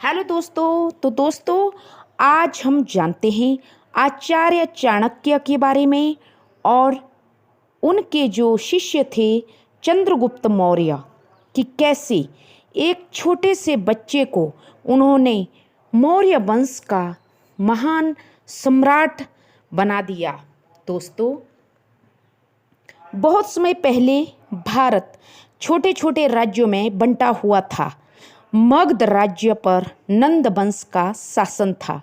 Hello दोस्तों। तो दोस्तों, आज हम जानते हैं आचार्य चाणक्य के बारे में और उनके जो शिष्य थे चंद्रगुप्त मौर्य कि कैसे एक छोटे से बच्चे को उन्होंने मौर्य वंश का महान सम्राट बना दिया। दोस्तों, बहुत समय पहले भारत छोटे छोटे राज्यों में बंटा हुआ था। मगध राज्य पर नंद वंश का शासन था।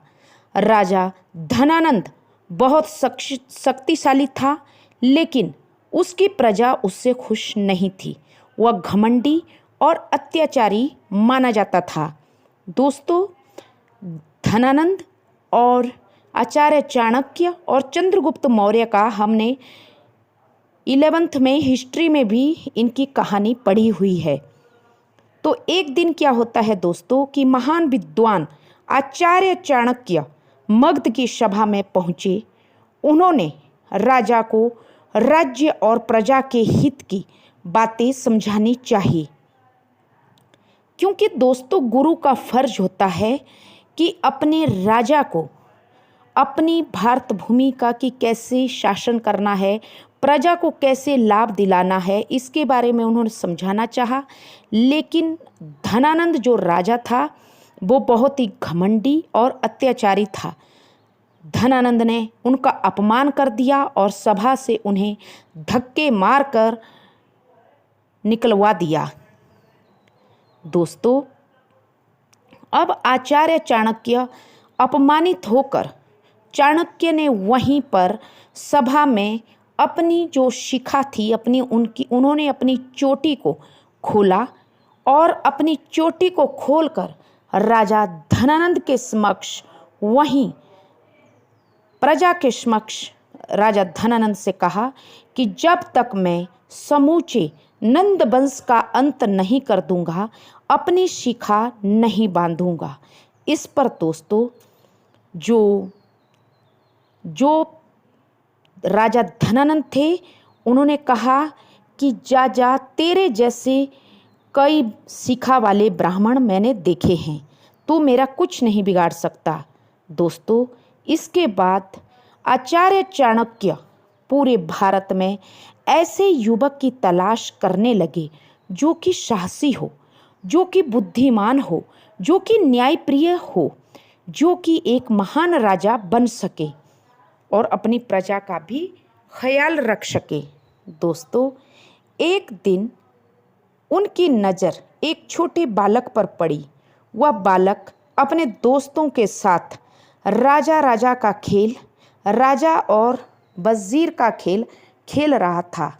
राजा धनानंद बहुत शक्तिशाली था, लेकिन उसकी प्रजा उससे खुश नहीं थी। वह घमंडी और अत्याचारी माना जाता था। दोस्तों, धनानंद और आचार्य चाणक्य और चंद्रगुप्त मौर्य का हमने 11th में हिस्ट्री में भी इनकी कहानी पढ़ी हुई है। तो एक दिन क्या होता है दोस्तों कि महान विद्वान आचार्य चाणक्य मगध की सभा में पहुँचे। उन्होंने राजा को राज्य और प्रजा के हित की बातें समझानी चाहिए, क्योंकि दोस्तों गुरु का फर्ज होता है कि अपने राजा को अपनी भारत भूमि का कि कैसे शासन करना है, प्रजा को कैसे लाभ दिलाना है, इसके बारे में उन्होंने समझाना चाहा। लेकिन धनानंद जो राजा था वो बहुत ही घमंडी और अत्याचारी था। धनानंद ने उनका अपमान कर दिया और सभा से उन्हें धक्के मारकर निकलवा दिया। दोस्तों, अब आचार्य चाणक्य अपमानित होकर चाणक्य ने वहीं पर सभा में अपनी जो शिखा थी उन्होंने अपनी चोटी को खोला और अपनी चोटी को खोलकर राजा धनानंद के समक्ष वहीं प्रजा के समक्ष राजा धनानंद से कहा कि जब तक मैं समूचे नंद वंश का अंत नहीं कर दूंगा, अपनी शिखा नहीं बांधूंगा। इस पर दोस्तों जो राजा धनानंद थे उन्होंने कहा कि जा जा, तेरे जैसे कई शिखा वाले ब्राह्मण मैंने देखे हैं, तू मेरा कुछ नहीं बिगाड़ सकता। दोस्तों, इसके बाद आचार्य चाणक्य पूरे भारत में ऐसे युवक की तलाश करने लगे जो कि साहसी हो, जो कि बुद्धिमान हो, जो कि न्यायप्रिय हो, जो कि एक महान राजा बन सके और अपनी प्रजा का भी ख्याल रख सके। दोस्तों, एक दिन उनकी नज़र एक छोटे बालक पर पड़ी। वह बालक अपने दोस्तों के साथ राजा का खेल, राजा और वज़ीर का खेल खेल रहा था।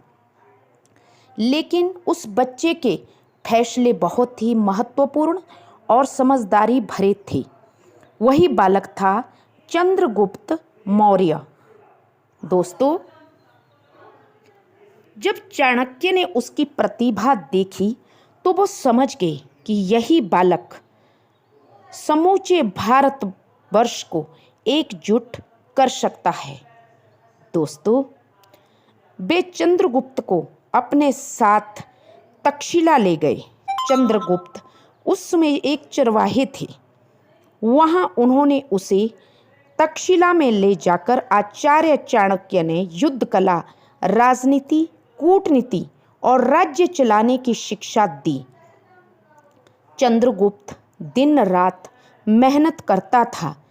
लेकिन उस बच्चे के फैसले बहुत ही महत्वपूर्ण और समझदारी भरे थे। वही बालक था चंद्रगुप्त मौर्य। दोस्तों, जब चाणक्य ने उसकी प्रतिभा देखी तो वो समझ गए कि यही बालक समूचे भारतवर्ष को एकजुट कर सकता है। दोस्तों, वे चंद्रगुप्त को अपने साथ तक्षशिला ले गए। चंद्रगुप्त उस समय एक चरवाहे थे। वहाँ उन्होंने उसे तक्षशिला में ले जाकर आचार्य चाणक्य ने युद्ध कला, राजनीति, कूटनीति और राज्य चलाने की शिक्षा दी। चंद्रगुप्त दिन रात मेहनत करता था।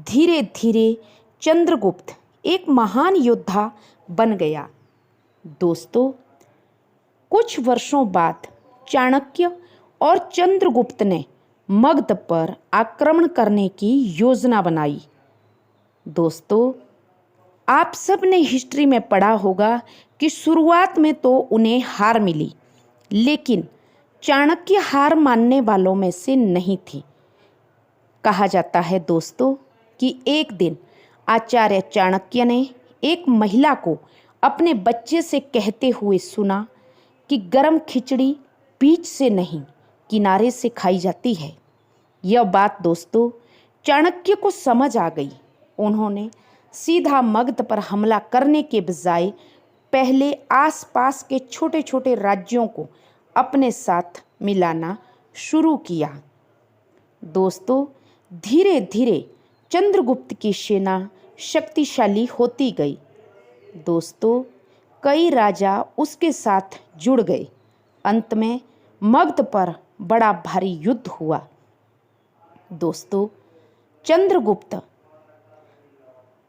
धीरे धीरे चंद्रगुप्त एक महान योद्धा बन गया। दोस्तों, कुछ वर्षों बाद चाणक्य और चंद्रगुप्त ने मगध पर आक्रमण करने की योजना बनाई। दोस्तों, आप सब ने हिस्ट्री में पढ़ा होगा कि शुरुआत में तो उन्हें हार मिली, लेकिन चाणक्य हार मानने वालों में से नहीं थी। कहा जाता है दोस्तों कि एक दिन आचार्य चाणक्य ने एक महिला को अपने बच्चे से कहते हुए सुना कि गरम खिचड़ी बीच से नहीं किनारे से खाई जाती है। यह बात दोस्तों चाणक्य को समझ आ गई। उन्होंने सीधा मगध पर हमला करने के बजाय पहले आसपास के छोटे छोटे राज्यों को अपने साथ मिलाना शुरू किया। दोस्तों, धीरे धीरे चंद्रगुप्त की सेना शक्तिशाली होती गई। दोस्तों, कई राजा उसके साथ जुड़ गए। अंत में मगध पर बड़ा भारी युद्ध हुआ। दोस्तों, चंद्रगुप्त,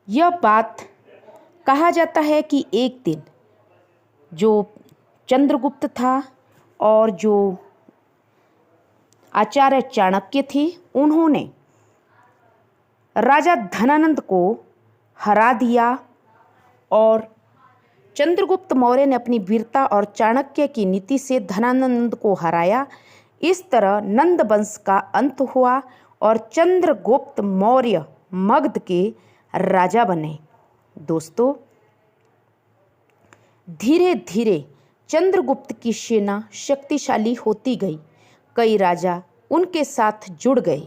यह बात कहा जाता है कि एक दिन जो चंद्रगुप्त था और जो आचार्य चाणक्य थे, उन्होंने राजा धनानंद को हरा दिया और चंद्रगुप्त मौर्य ने अपनी वीरता और चाणक्य की नीति से धनानंद को हराया। इस तरह नंद वंश का अंत हुआ और चंद्रगुप्त मौर्य मगध के राजा बने। दोस्तों, धीरे धीरे चंद्रगुप्त की सेना शक्तिशाली होती गई। कई राजा उनके साथ जुड़ गए।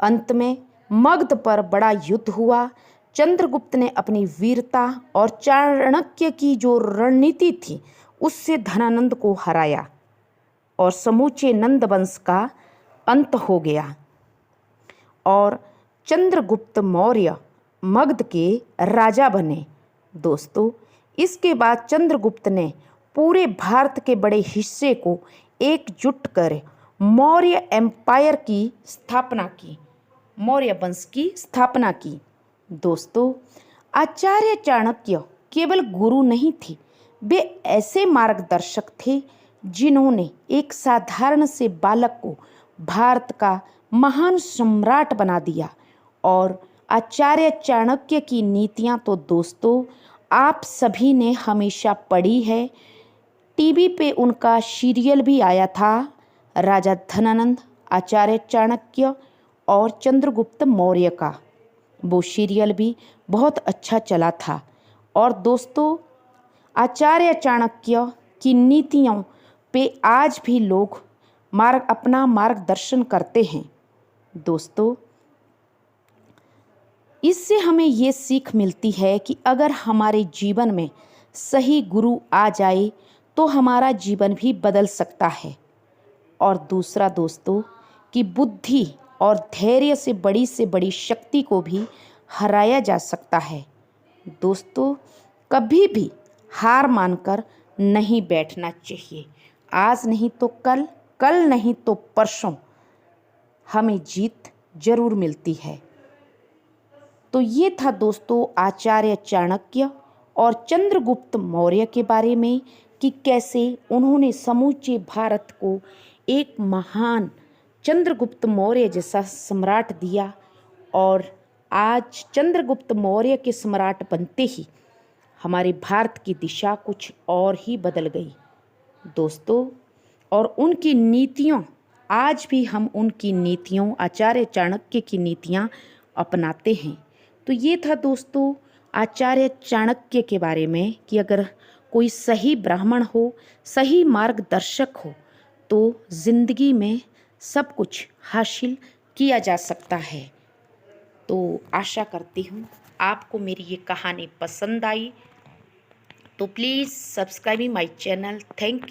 अंत में मगध पर बड़ा युद्ध हुआ। चंद्रगुप्त ने अपनी वीरता और चाणक्य की जो रणनीति थी उससे धनानंद को हराया और समूचे नंद वंश का अंत हो गया और चंद्रगुप्त मौर्य मगध के राजा बने। दोस्तों, इसके बाद चंद्रगुप्त ने पूरे भारत के बड़े हिस्से को एकजुट कर मौर्य एम्पायर की स्थापना की, मौर्य वंश की स्थापना की। दोस्तों, आचार्य चाणक्य केवल गुरु नहीं थे, वे ऐसे मार्गदर्शक थे जिन्होंने एक साधारण से बालक को भारत का महान सम्राट बना दिया। और आचार्य चाणक्य की नीतियां तो दोस्तों आप सभी ने हमेशा पढ़ी है। टीवी पे उनका सीरियल भी आया था, राजा धनानंद, आचार्य चाणक्य और चंद्रगुप्त मौर्य का। वो सीरियल भी बहुत अच्छा चला था। और दोस्तों, आचार्य चाणक्य की नीतियों पे आज भी लोग अपना मार्गदर्शन करते हैं। दोस्तों, इससे हमें ये सीख मिलती है कि अगर हमारे जीवन में सही गुरु आ जाए तो हमारा जीवन भी बदल सकता है। और दूसरा दोस्तों, कि बुद्धि और धैर्य से बड़ी शक्ति को भी हराया जा सकता है। दोस्तों, कभी भी हार मानकर नहीं बैठना चाहिए। आज नहीं तो कल, कल नहीं तो परसों हमें जीत जरूर मिलती है। तो ये था दोस्तों आचार्य चाणक्य और चंद्रगुप्त मौर्य के बारे में कि कैसे उन्होंने समूचे भारत को एक महान चंद्रगुप्त मौर्य जैसा सम्राट दिया। और आज चंद्रगुप्त मौर्य के सम्राट बनते ही हमारे भारत की दिशा कुछ और ही बदल गई दोस्तों। और उनकी नीतियों, आज भी हम उनकी नीतियों, आचार्य चाणक्य की नीतियां अपनाते हैं। तो ये था दोस्तों आचार्य चाणक्य के बारे में कि अगर कोई सही ब्राह्मण हो, सही मार्गदर्शक हो तो ज़िंदगी में सब कुछ हासिल किया जा सकता है। तो आशा करती हूँ आपको मेरी ये कहानी पसंद आई। तो please subscribe my channel. Thank